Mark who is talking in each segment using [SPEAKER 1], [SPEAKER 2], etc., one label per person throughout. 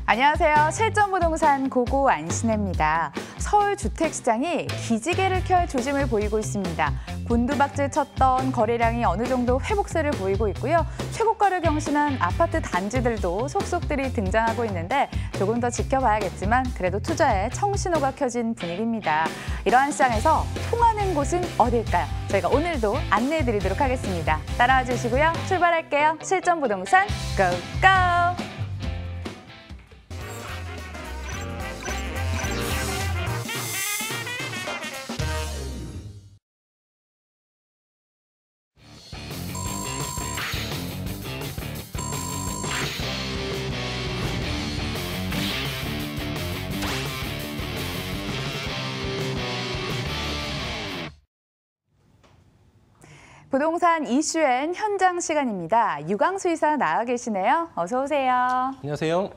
[SPEAKER 1] 안녕하세요. 실전부동산 고고 안신혜입니다. 서울 주택시장이 기지개를 켤 조짐을 보이고 있습니다. 곤두박질 쳤던 거래량이 어느 정도 회복세를 보이고 있고요. 최고가를 경신한 아파트 단지들도 속속들이 등장하고 있는데 조금 더 지켜봐야겠지만 그래도 투자에 청신호가 켜진 분위기입니다. 이러한 시장에서 통하는 곳은 어딜까요? 저희가 오늘도 안내해드리도록 하겠습니다. 따라와 주시고요. 출발할게요. 실전부동산 고고! 부동산 이슈엔 현장 시간입니다. 유광수 이사 나와 계시네요. 어서 오세요.
[SPEAKER 2] 안녕하세요.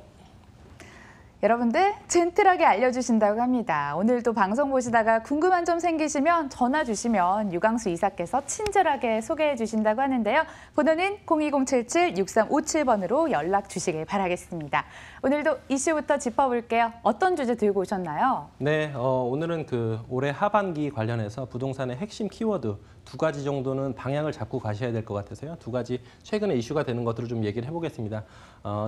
[SPEAKER 1] 여러분들 젠틀하게 알려주신다고 합니다. 오늘도 방송 보시다가 궁금한 점 생기시면 전화 주시면 유광수 이사께서 친절하게 소개해 주신다고 하는데요. 번호는 02077-6357번으로 연락 주시길 바라겠습니다. 오늘도 이슈부터 짚어볼게요. 어떤 주제 들고 오셨나요?
[SPEAKER 2] 네, 오늘은 올해 하반기 관련해서 부동산의 핵심 키워드 두 가지 정도는 방향을 잡고 가셔야 될 것 같아서요. 두 가지 최근에 이슈가 되는 것들을 좀 얘기를 해보겠습니다.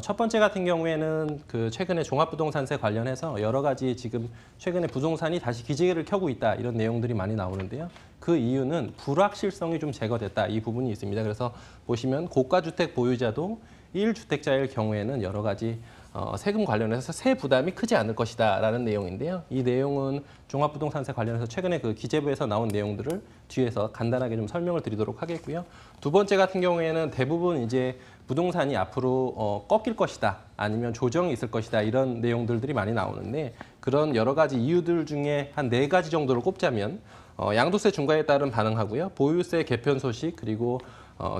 [SPEAKER 2] 첫 번째 같은 경우에는 최근에 종합부동산세 관련해서 여러 가지 지금 최근에 부동산이 다시 기지개를 켜고 있다 이런 내용들이 많이 나오는데요. 그 이유는 불확실성이 좀 제거됐다 이 부분이 있습니다. 그래서 보시면 고가주택 보유자도 1주택자일 경우에는 여러 가지 세금 관련해서 세 부담이 크지 않을 것이다라는 내용인데요. 이 내용은 종합부동산세 관련해서 최근에 기재부에서 나온 내용들을 뒤에서 간단하게 좀 설명을 드리도록 하겠고요. 두 번째 같은 경우에는 대부분 이제 부동산이 앞으로 꺾일 것이다 아니면 조정이 있을 것이다 이런 내용들이 많이 나오는데 그런 여러 가지 이유들 중에 한 4가지 정도를 꼽자면 양도세 중과에 따른 반응하고요. 보유세 개편 소식 그리고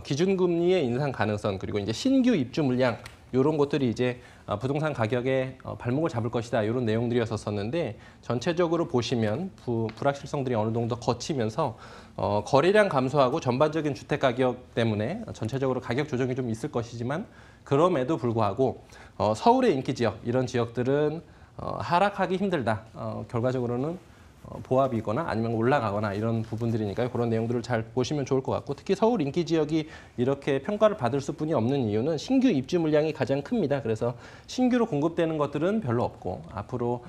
[SPEAKER 2] 기준금리의 인상 가능성 그리고 이제 신규 입주 물량 이런 것들이 이제 부동산 가격에 발목을 잡을 것이다 이런 내용들이었었는데 전체적으로 보시면 불확실성들이 어느 정도 거치면서 거래량 감소하고 전반적인 주택 가격 때문에 전체적으로 가격 조정이 좀 있을 것이지만 그럼에도 불구하고 서울의 인기 지역 이런 지역들은 하락하기 힘들다. 결과적으로는 보합이거나 아니면 올라가거나 이런 부분들이니까요. 그런 내용들을 잘 보시면 좋을 것 같고 특히 서울 인기 지역이 이렇게 평가를 받을 수뿐이 없는 이유는 신규 입주 물량이 가장 큽니다. 그래서 신규로 공급되는 것들은 별로 없고 앞으로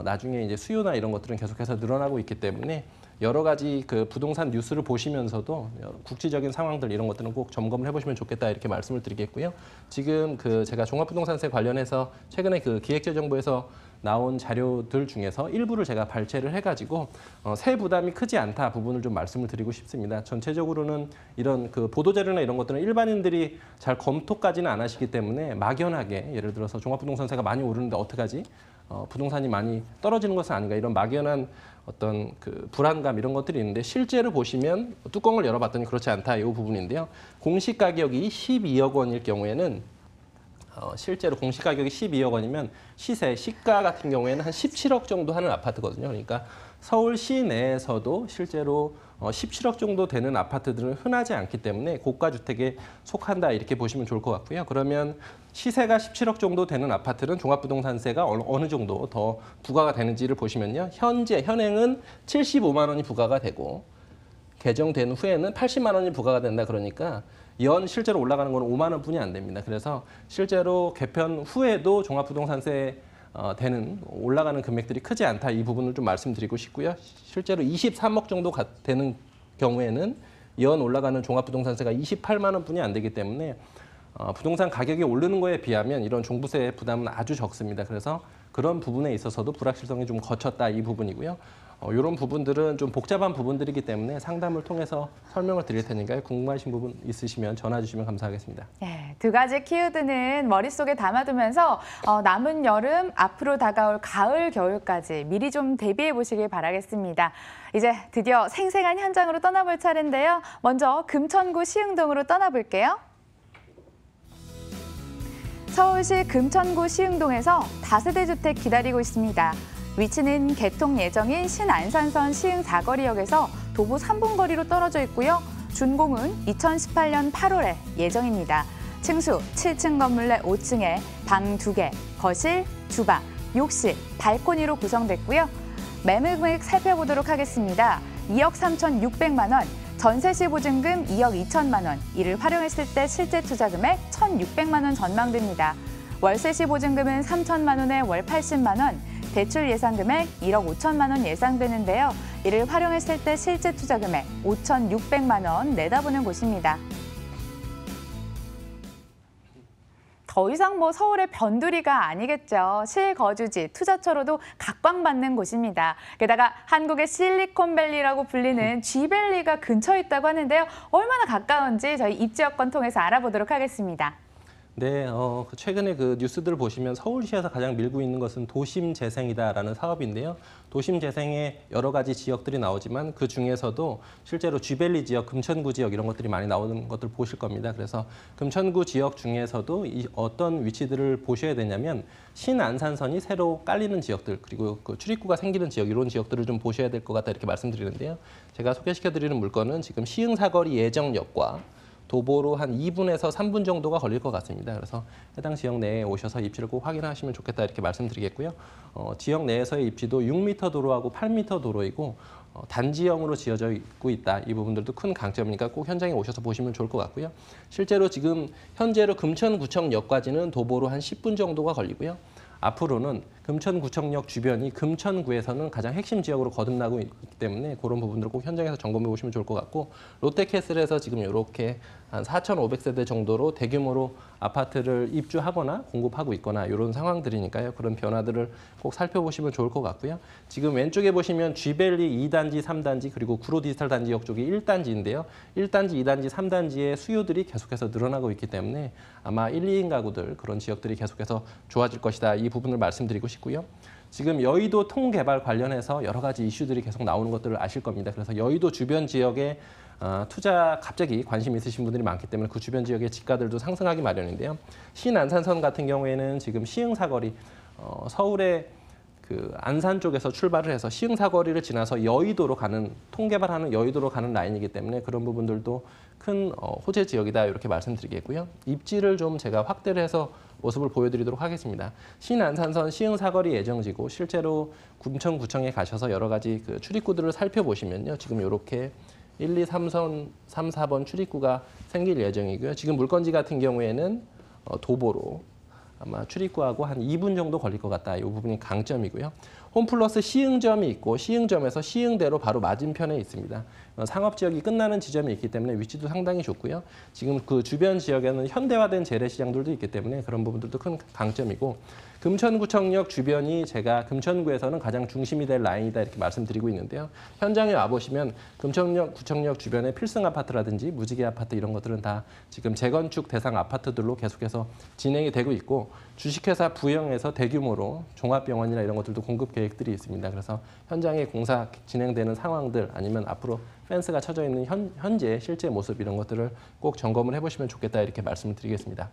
[SPEAKER 2] 나중에 이제 수요나 이런 것들은 계속해서 늘어나고 있기 때문에 여러 가지 부동산 뉴스를 보시면서도 국지적인 상황들 이런 것들은 꼭 점검을 해보시면 좋겠다 이렇게 말씀을 드리겠고요. 지금 제가 종합부동산세 관련해서 최근에 기획재정부에서 나온 자료들 중에서 일부를 제가 발췌를 해가지고 세 부담이 크지 않다 부분을 좀 말씀을 드리고 싶습니다. 전체적으로는 이런 보도자료나 이런 것들은 일반인들이 잘 검토까지는 안 하시기 때문에 막연하게 예를 들어서 종합부동산세가 많이 오르는데 어떡하지? 부동산이 많이 떨어지는 것은 아닌가 이런 막연한 어떤 불안감 이런 것들이 있는데 실제로 보시면 뚜껑을 열어봤더니 그렇지 않다 이 부분인데요. 공시 가격이 12억 원일 경우에는 실제로 공시 가격이 12억 원이면 시가 같은 경우에는 한 17억 정도 하는 아파트거든요. 그러니까 서울 시내에서도 실제로 17억 정도 되는 아파트들은 흔하지 않기 때문에 고가 주택에 속한다 이렇게 보시면 좋을 것 같고요. 그러면 시세가 17억 정도 되는 아파트는 종합부동산세가 어느 정도 더 부과가 되는지를 보시면요. 현행은 75만 원이 부과가 되고 개정된 후에는 80만 원이 부과가 된다 그러니까 실제로 올라가는 건 5만 원뿐이 안 됩니다. 그래서 실제로 개편 후에도 종합부동산세 되는 올라가는 금액들이 크지 않다 이 부분을 좀 말씀드리고 싶고요. 실제로 23억 정도 되는 경우에는 올라가는 종합부동산세가 28만 원뿐이 안 되기 때문에 부동산 가격이 오르는 거에 비하면 이런 종부세 부담은 아주 적습니다. 그래서 그런 부분에 있어서도 불확실성이 좀 거쳤다 이 부분이고요. 이런 부분들은 좀 복잡한 부분들이기 때문에 상담을 통해서 설명을 드릴 테니까요. 궁금하신 부분 있으시면 전화 주시면 감사하겠습니다.
[SPEAKER 1] 네, 두 가지 키워드는 머릿속에 담아두면서 남은 여름, 앞으로 다가올 가을, 겨울까지 미리 좀 대비해 보시길 바라겠습니다. 이제 드디어 생생한 현장으로 떠나볼 차례인데요. 먼저 금천구 시흥동으로 떠나볼게요. 서울시 금천구 시흥동에서 다세대 주택 기다리고 있습니다. 위치는 개통 예정인 신안산선 시흥 사거리역에서 도보 3분 거리로 떨어져 있고요. 준공은 2018년 8월에 예정입니다. 층수 7층 건물 내 5층에 방 2개, 거실, 주방, 욕실, 발코니로 구성됐고요. 매매 금액 살펴보도록 하겠습니다. 2억 3,600만 원, 전세 시 보증금 2억 2천만 원, 이를 활용했을 때 실제 투자 금액 1,600만 원 전망됩니다. 월세 시 보증금은 3천만 원에 월 80만 원, 대출 예상 금액 1억 5천만 원 예상되는데요. 이를 활용했을 때 실제 투자 금액 5,600만 원 내다보는 곳입니다. 더 이상 서울의 변두리가 아니겠죠. 실거주지, 투자처로도 각광받는 곳입니다. 게다가 한국의 실리콘밸리라고 불리는 G밸리가 근처에 있다고 하는데요. 얼마나 가까운지 저희 입지 여건 통해서 알아보도록 하겠습니다.
[SPEAKER 2] 네, 최근에 그 뉴스들을 보시면 서울시에서 가장 밀고 있는 것은 도심 재생이다라는 사업인데요. 도심 재생에 여러 가지 지역들이 나오지만 그 중에서도 실제로 G밸리 지역, 금천구 지역 이런 것들이 많이 나오는 것들 보실 겁니다. 그래서 금천구 지역 중에서도 어떤 위치들을 보셔야 되냐면 신안산선이 새로 깔리는 지역들 그리고 그 출입구가 생기는 지역 이런 지역들을 좀 보셔야 될 것 같다 이렇게 말씀드리는데요. 제가 소개시켜드리는 물건은 지금 시흥사거리 예정역과 도보로 한 2분에서 3분 정도가 걸릴 것 같습니다. 그래서 해당 지역 내에 오셔서 입지를 꼭 확인하시면 좋겠다 이렇게 말씀드리겠고요. 지역 내에서의 입지도 6m 도로하고 8m 도로이고 단지형으로 지어져 있고 있다. 이 부분들도 큰 강점이니까 꼭 현장에 오셔서 보시면 좋을 것 같고요. 실제로 지금 현재로 금천구청역까지는 도보로 한 10분 정도가 걸리고요. 앞으로는 금천구청역 주변이 금천구에서는 가장 핵심 지역으로 거듭나고 있기 때문에 그런 부분들을 꼭 현장에서 점검해 보시면 좋을 것 같고 롯데캐슬에서 지금 이렇게 한 4,500세대 정도로 대규모로 아파트를 입주하거나 공급하고 있거나 이런 상황들이니까요. 그런 변화들을 꼭 살펴보시면 좋을 것 같고요. 지금 왼쪽에 보시면 G밸리 2단지, 3단지 그리고 구로 디지털 단지역 쪽이 1단지인데요. 1단지, 2단지, 3단지의 수요들이 계속해서 늘어나고 있기 때문에 아마 1, 2인 가구들 그런 지역들이 계속해서 좋아질 것이다. 이 부분을 말씀드리고 싶고요. 지금 여의도 통개발 관련해서 여러 가지 이슈들이 계속 나오는 것들을 아실 겁니다. 그래서 여의도 주변 지역에 투자 갑자기 관심 있으신 분들이 많기 때문에 그 주변 지역의 집가들도 상승하기 마련인데요. 신안산선 같은 경우에는 지금 시흥사거리, 서울의 그 안산 쪽에서 출발을 해서 시흥사거리를 지나서 여의도로 가는 통개발하는 여의도로 가는 라인이기 때문에 그런 부분들도 큰 호재 지역이다 이렇게 말씀드리겠고요. 입지를 좀 제가 확대를 해서 모습을 보여드리도록 하겠습니다. 신안산선 시흥사거리 예정지고 실제로 금천구청에 가셔서 여러 가지 그 출입구들을 살펴보시면요. 지금 이렇게 1, 2, 3선, 3, 4번 출입구가 생길 예정이고요. 지금 물건지 같은 경우에는 도보로 아마 출입구하고 한 2분 정도 걸릴 것 같다. 이 부분이 강점이고요. 홈플러스 시흥점이 있고 시흥점에서 시흥대로 바로 맞은편에 있습니다. 상업지역이 끝나는 지점이 있기 때문에 위치도 상당히 좋고요. 지금 그 주변 지역에는 현대화된 재래시장들도 있기 때문에 그런 부분들도 큰 강점이고 금천구청역 주변이 제가 금천구에서는 가장 중심이 될 라인이다 이렇게 말씀드리고 있는데요. 현장에 와보시면 금천구청역 주변의 필승 아파트라든지 무지개 아파트 이런 것들은 다 지금 재건축 대상 아파트들로 계속해서 진행이 되고 있고 주식회사 부영에서 대규모로 종합병원이나 이런 것들도 공급 계획들이 있습니다. 그래서 현장에 공사 진행되는 상황들 아니면 앞으로 펜스가 쳐져 있는 현재 실제 모습 이런 것들을 꼭 점검을 해보시면 좋겠다 이렇게 말씀을 드리겠습니다.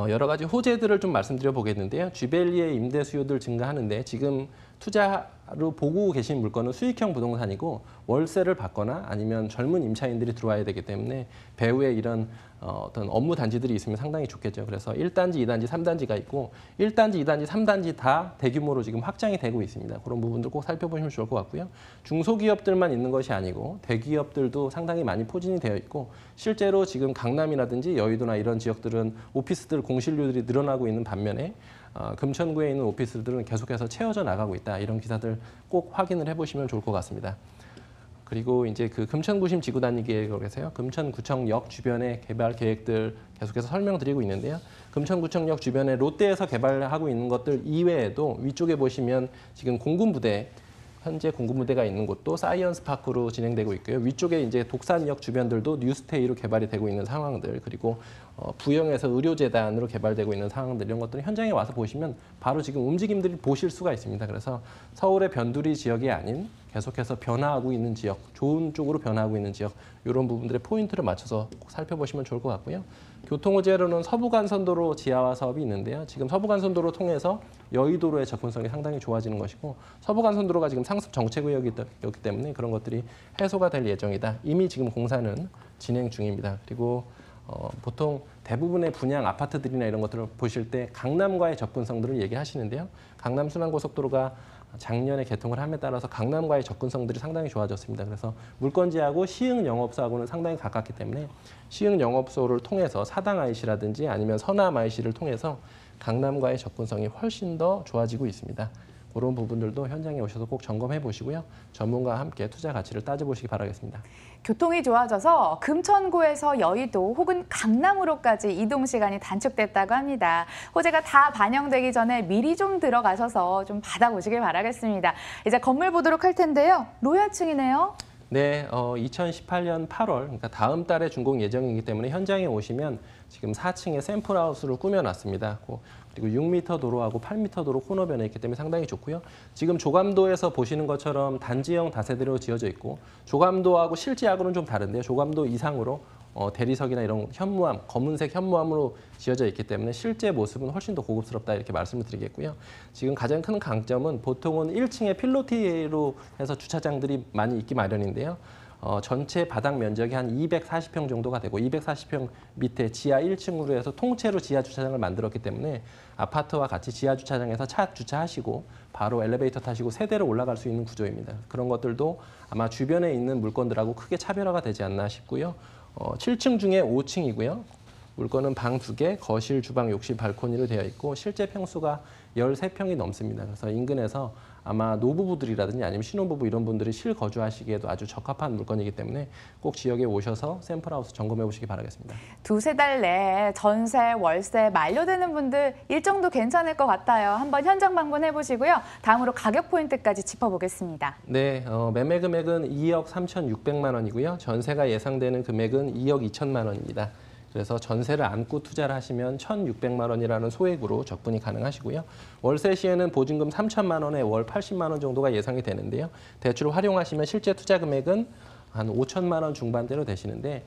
[SPEAKER 2] 여러 가지 호재들을 좀 말씀드려 보겠는데요. G밸리의 임대 수요들 증가하는데 지금 투자로 보고 계신 물건은 수익형 부동산이고 월세를 받거나 아니면 젊은 임차인들이 들어와야 되기 때문에 배후에 이런 어떤 업무 단지들이 있으면 상당히 좋겠죠. 그래서 1단지, 2단지, 3단지가 있고 1단지, 2단지, 3단지 다 대규모로 지금 확장이 되고 있습니다. 그런 부분들 꼭 살펴보시면 좋을 것 같고요. 중소기업들만 있는 것이 아니고 대기업들도 상당히 많이 포진이 되어 있고 실제로 지금 강남이라든지 여의도나 이런 지역들은 오피스들 공실률이 늘어나고 있는 반면에 금천구에 있는 오피스들은 계속해서 채워져 나가고 있다. 이런 기사들 꼭 확인을 해보시면 좋을 것 같습니다. 그리고 이제 그 금천구심 지구 단위 계획에서요. 금천구청역 주변의 개발 계획들 계속해서 설명드리고 있는데요. 금천구청역 주변에 롯데에서 개발하고 있는 것들 이외에도 위쪽에 보시면 지금 공군부대 현재 공군부대가 있는 곳도 사이언스 파크로 진행되고 있고요. 위쪽에 이제 독산역 주변들도 뉴스테이로 개발이 되고 있는 상황들 그리고 부영에서 의료재단으로 개발되고 있는 상황들 이런 것들은 현장에 와서 보시면 바로 지금 움직임들이 보실 수가 있습니다. 그래서 서울의 변두리 지역이 아닌 계속해서 변화하고 있는 지역, 좋은 쪽으로 변화하고 있는 지역 이런 부분들의 포인트를 맞춰서 꼭 살펴보시면 좋을 것 같고요. 교통호재로는 서부간선도로 지하화 사업이 있는데요. 지금 서부간선도로 통해서 여의도로의 접근성이 상당히 좋아지는 것이고 서부간선도로가 지금 상습 정체구역이기 때문에 그런 것들이 해소가 될 예정이다. 이미 지금 공사는 진행 중입니다. 그리고 보통 대부분의 분양 아파트들이나 이런 것들을 보실 때 강남과의 접근성들을 얘기하시는데요. 강남 순환고속도로가 작년에 개통을 함에 따라서 강남과의 접근성들이 상당히 좋아졌습니다. 그래서 물건지하고 시흥 영업소하고는 상당히 가깝기 때문에 시흥 영업소를 통해서 사당 IC라든지 아니면 서남 IC를 통해서 강남과의 접근성이 훨씬 더 좋아지고 있습니다. 그런 부분들도 현장에 오셔서 꼭 점검해 보시고요. 전문가와 함께 투자 가치를 따져보시기 바라겠습니다.
[SPEAKER 1] 교통이 좋아져서 금천구에서 여의도 혹은 강남으로까지 이동 시간이 단축됐다고 합니다. 호재가 다 반영되기 전에 미리 좀 들어가셔서 좀 받아보시길 바라겠습니다. 이제 건물 보도록 할 텐데요. 로얄층이네요.
[SPEAKER 2] 네, 2018년 8월, 그러니까 다음 달에 준공 예정이기 때문에 현장에 오시면 지금 4층에 샘플하우스를 꾸며놨습니다. 그리고 6m 도로하고 8m 도로 코너변에 있기 때문에 상당히 좋고요. 지금 조감도에서 보시는 것처럼 단지형 다세대로 지어져 있고 조감도하고 실지하고는 좀 다른데요. 조감도 이상으로 대리석이나 이런 현무암, 검은색 현무암으로 지어져 있기 때문에 실제 모습은 훨씬 더 고급스럽다 이렇게 말씀을 드리겠고요. 지금 가장 큰 강점은 보통은 1층에 필로티로 해서 주차장들이 많이 있기 마련인데요. 전체 바닥 면적이 한 240평 정도가 되고 240평 밑에 지하 1층으로 해서 통째로 지하 주차장을 만들었기 때문에 아파트와 같이 지하 주차장에서 차 주차하시고 바로 엘리베이터 타시고 세대로 올라갈 수 있는 구조입니다. 그런 것들도 아마 주변에 있는 물건들하고 크게 차별화가 되지 않나 싶고요. 7층 중에 5층이고요. 물건은 방 2개, 거실, 주방, 욕실, 발코니로 되어 있고 실제 평수가 13평이 넘습니다. 그래서 인근에서 아마 노부부들이라든지 아니면 신혼부부 이런 분들이 실거주하시기에도 아주 적합한 물건이기 때문에 꼭 지역에 오셔서 샘플하우스 점검해 보시기 바라겠습니다. 2-3달
[SPEAKER 1] 내에 전세, 월세 만료되는 분들 일정도 괜찮을 것 같아요. 한번 현장 방문해 보시고요. 다음으로 가격 포인트까지 짚어보겠습니다.
[SPEAKER 2] 네, 매매 금액은 2억 3,600만 원이고요. 전세가 예상되는 금액은 2억 2천만 원입니다. 그래서 전세를 안고 투자를 하시면 1,600만 원이라는 소액으로 접근이 가능하시고요. 월세 시에는 보증금 3천만 원에 월 80만 원 정도가 예상이 되는데요. 대출을 활용하시면 실제 투자 금액은 한 5천만 원 중반대로 되시는데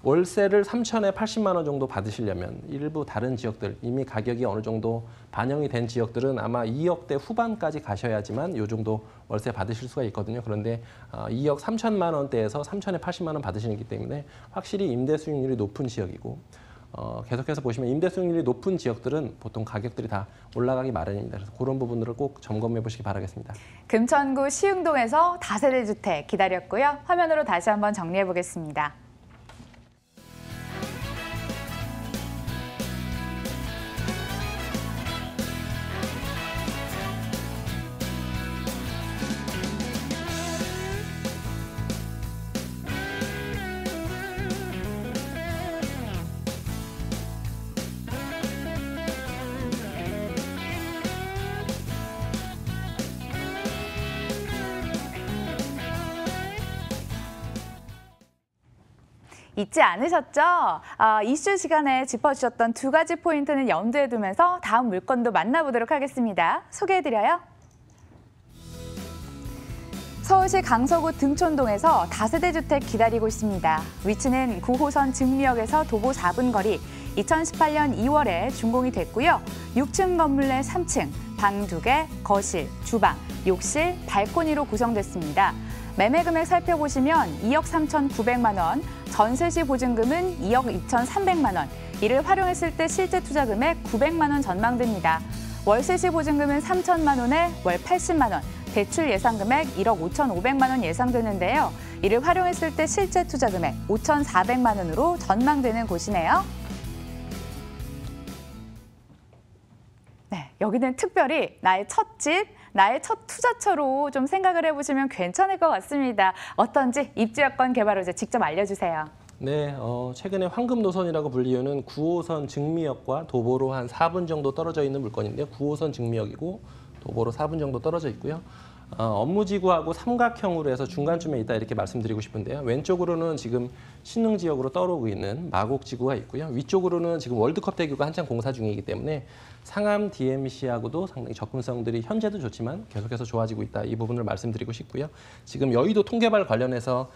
[SPEAKER 2] 월세를 3천에 80만 원 정도 받으시려면 일부 다른 지역들 이미 가격이 어느 정도 반영이 된 지역들은 아마 2억대 후반까지 가셔야지만 이 정도 월세 받으실 수가 있거든요. 그런데 2억 3천만 원대에서 3천에 80만 원 받으시기 때문에 확실히 임대 수익률이 높은 지역이고 계속해서 보시면 임대 수익률이 높은 지역들은 보통 가격들이 다 올라가기 마련입니다. 그래서 그런 부분들을 꼭 점검해 보시기 바라겠습니다.
[SPEAKER 1] 금천구 시흥동에서 다세대 주택 기다렸고요. 화면으로 다시 한번 정리해 보겠습니다. 잊지 않으셨죠? 이슈 시간에 짚어주셨던 2가지 포인트는 염두에 두면서 다음 물건도 만나보도록 하겠습니다. 소개해드려요. 서울시 강서구 등촌동에서 다세대 주택 기다리고 있습니다. 위치는 9호선 증리역에서 도보 4분 거리, 2018년 2월에 준공이 됐고요. 6층 건물 내 3층, 방 2개, 거실, 주방, 욕실, 발코니로 구성됐습니다. 매매 금액 살펴보시면 2억 3,900만 원, 전세 시 보증금은 2억 2,300만 원, 이를 활용했을 때 실제 투자 금액 900만 원 전망됩니다. 월세 시 보증금은 3천만 원에 월 80만 원, 대출 예상 금액 1억 5,500만 원 예상되는데요. 이를 활용했을 때 실제 투자 금액 5,400만 원으로 전망되는 곳이네요. 네, 여기는 특별히 나의 첫 집, 나의 첫 투자처로 좀 생각을 해보시면 괜찮을 것 같습니다. 어떤지 입주여건 개발호재 직접 알려주세요.
[SPEAKER 2] 네, 최근에 황금 노선이라고 불리우는 9호선 증미역과 도보로 한 4분 정도 떨어져 있는 물건인데요. 9호선 증미역이고 도보로 4분 정도 떨어져 있고요. 업무지구하고 삼각형으로 해서 중간쯤에 있다 이렇게 말씀드리고 싶은데요. 왼쪽으로는 지금 신흥 지역으로 떠오르고 있는 마곡지구가 있고요. 위쪽으로는 지금 월드컵 대교가 한창 공사 중이기 때문에 상암 DMC하고도 상당히 접근성들이 현재도 좋지만 계속해서 좋아지고 있다. 이 부분을 말씀드리고 싶고요. 지금 여의도 통개발 관련해서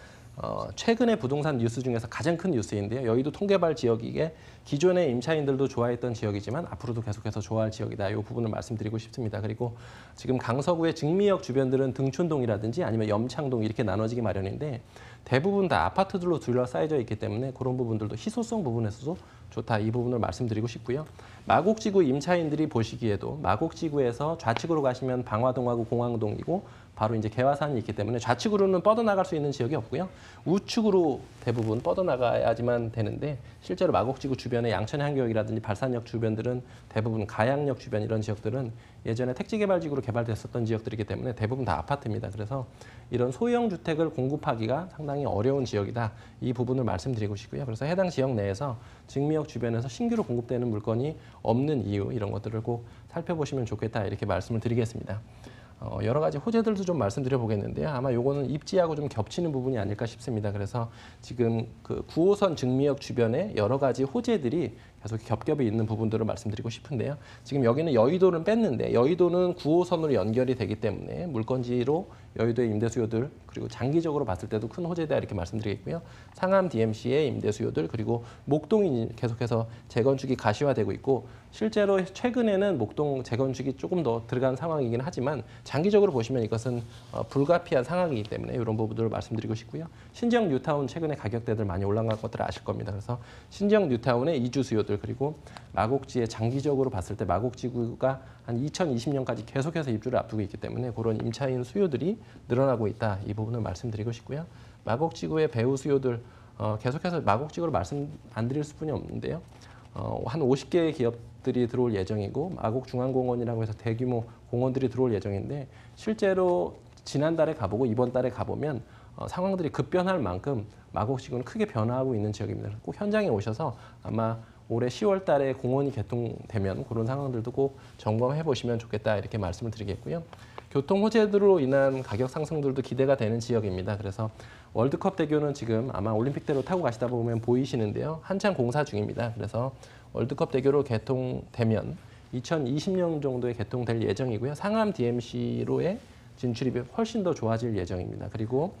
[SPEAKER 2] 최근의 부동산 뉴스 중에서 가장 큰 뉴스인데요. 여의도 통계발 지역이게 기존의 임차인들도 좋아했던 지역이지만 앞으로도 계속해서 좋아할 지역이다. 이 부분을 말씀드리고 싶습니다. 그리고 지금 강서구의 증미역 주변들은 등촌동이라든지 아니면 염창동 이렇게 나눠지기 마련인데 대부분 다 아파트들로 둘러싸여져 있기 때문에 그런 부분들도 희소성 부분에서도 좋다. 이 부분을 말씀드리고 싶고요. 마곡지구 임차인들이 보시기에도 마곡지구에서 좌측으로 가시면 방화동하고 공항동이고 바로 이제 개화산이 있기 때문에 좌측으로는 뻗어나갈 수 있는 지역이 없고요. 우측으로 대부분 뻗어나가야지만 되는데 실제로 마곡지구 주변의 양천향교역이라든지 발산역 주변들은 대부분 가양역 주변 이런 지역들은 예전에 택지개발지구로 개발됐었던 지역들이기 때문에 대부분 다 아파트입니다. 그래서 이런 소형 주택을 공급하기가 상당히 어려운 지역이다. 이 부분을 말씀드리고 싶고요. 그래서 해당 지역 내에서 증미역 주변에서 신규로 공급되는 물건이 없는 이유 이런 것들을 꼭 살펴보시면 좋겠다. 이렇게 말씀을 드리겠습니다. 여러 가지 호재들도 좀 말씀드려 보겠는데요. 아마 요거는 입지하고 좀 겹치는 부분이 아닐까 싶습니다. 그래서 지금 그 9호선 증미역 주변에 여러 가지 호재들이 계속 겹겹이 있는 부분들을 말씀드리고 싶은데요. 지금 여기는 여의도를 뺐는데 여의도는 9호선으로 연결이 되기 때문에 물건지로 여의도의 임대 수요들 그리고 장기적으로 봤을 때도 큰 호재다 이렇게 말씀드리겠고요. 상암 DMC의 임대 수요들 그리고 목동이 계속해서 재건축이 가시화되고 있고 실제로 최근에는 목동 재건축이 조금 더 들어간 상황이긴 하지만 장기적으로 보시면 이것은 불가피한 상황이기 때문에 이런 부분들을 말씀드리고 싶고요. 신정 뉴타운 최근에 가격대들 많이 올라간 것들을 아실 겁니다. 그래서 신정 뉴타운의 이주 수요들 그리고 마곡지에 장기적으로 봤을 때 마곡지구가 한 2020년까지 계속해서 입주를 앞두고 있기 때문에 그런 임차인 수요들이 늘어나고 있다. 이 부분을 말씀드리고 싶고요. 마곡지구의 배우 수요들 계속해서 마곡지구를 말씀 안 드릴 수뿐이 없는데요. 한 50개의 기업들이 들어올 예정이고 마곡중앙공원이라고 해서 대규모 공원들이 들어올 예정인데 실제로 지난달에 가보고 이번 달에 가보면 상황들이 급변할 만큼 마곡지구는 크게 변화하고 있는 지역입니다. 꼭 현장에 오셔서 아마 올해 10월 달에 공원이 개통되면 그런 상황들도 꼭 점검해 보시면 좋겠다 이렇게 말씀을 드리겠고요. 교통 호재들로 인한 가격 상승들도 기대가 되는 지역입니다. 그래서 월드컵 대교는 지금 아마 올림픽대로 타고 가시다 보면 보이시는데요. 한창 공사 중입니다. 그래서 월드컵 대교로 개통되면 2020년 정도에 개통될 예정이고요. 상암 DMC로의 진출입이 훨씬 더 좋아질 예정입니다. 그리고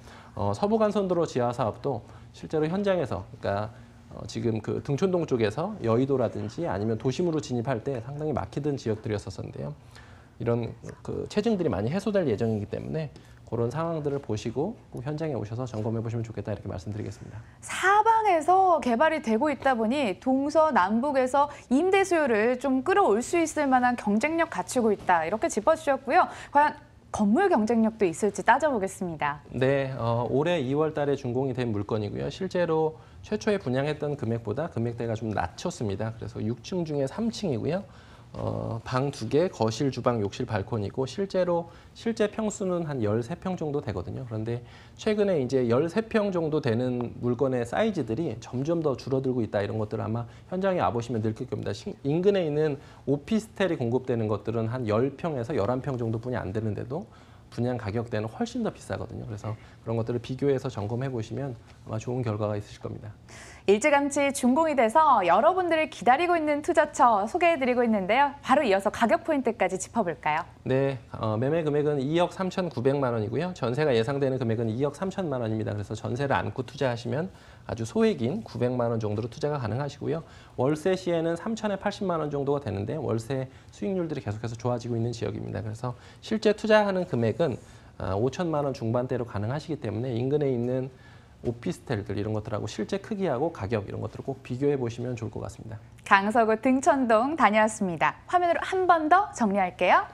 [SPEAKER 2] 서부간선도로 지하 사업도 실제로 현장에서 그러니까 지금 그 등촌동 쪽에서 여의도라든지 아니면 도심으로 진입할 때 상당히 막히던 지역들이었었는데요. 이런 그 체증들이 많이 해소될 예정이기 때문에 그런 상황들을 보시고 꼭 현장에 오셔서 점검해 보시면 좋겠다 이렇게 말씀드리겠습니다.
[SPEAKER 1] 사방에서 개발이 되고 있다 보니 동서남북에서 임대 수요를 좀 끌어올 수 있을 만한 경쟁력 갖추고 있다 이렇게 짚어주셨고요. 과연 건물 경쟁력도 있을지 따져보겠습니다.
[SPEAKER 2] 네, 올해 2월 달에 준공이 된 물건이고요. 실제로 최초에 분양했던 금액보다 금액대가 좀 낮췄습니다. 그래서 6층 중에 3층이고요. 방 2개, 거실, 주방, 욕실, 발코니고 실제 평수는 한 13평 정도 되거든요. 그런데 최근에 이제 13평 정도 되는 물건의 사이즈들이 점점 더 줄어들고 있다. 이런 것들을 아마 현장에 와보시면 느낄 겁니다. 인근에 있는 오피스텔이 공급되는 것들은 한 10평에서 11평 정도뿐이 안 되는데도 분양 가격대는 훨씬 더 비싸거든요. 그래서 그런 것들을 비교해서 점검해 보시면 아마 좋은 결과가 있으실 겁니다.
[SPEAKER 1] 일찌감치 준공이 돼서 여러분들을 기다리고 있는 투자처 소개해드리고 있는데요. 바로 이어서 가격 포인트까지 짚어볼까요?
[SPEAKER 2] 네, 매매 금액은 2억 3,900만 원이고요. 전세가 예상되는 금액은 2억 3천만 원입니다. 그래서 전세를 안고 투자하시면 아주 소액인 900만 원 정도로 투자가 가능하시고요. 월세 시에는 3,080만 원 정도가 되는데 월세 수익률들이 계속해서 좋아지고 있는 지역입니다. 그래서 실제 투자하는 금액은 5천만 원 중반대로 가능하시기 때문에 인근에 있는 오피스텔들 이런 것들하고 실제 크기하고 가격 이런 것들을 꼭 비교해 보시면 좋을 것 같습니다.
[SPEAKER 1] 강서구 등촌동 다녀왔습니다. 화면으로 한 번 더 정리할게요.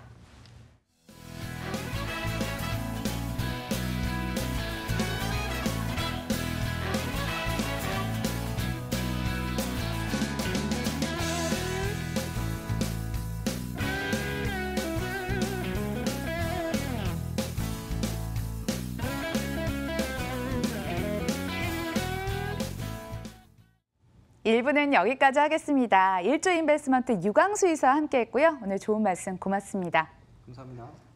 [SPEAKER 1] 일부는 여기까지 하겠습니다. 일조 인베스트먼트 유광수 이사와 함께했고요. 오늘 좋은 말씀 고맙습니다.
[SPEAKER 3] 감사합니다.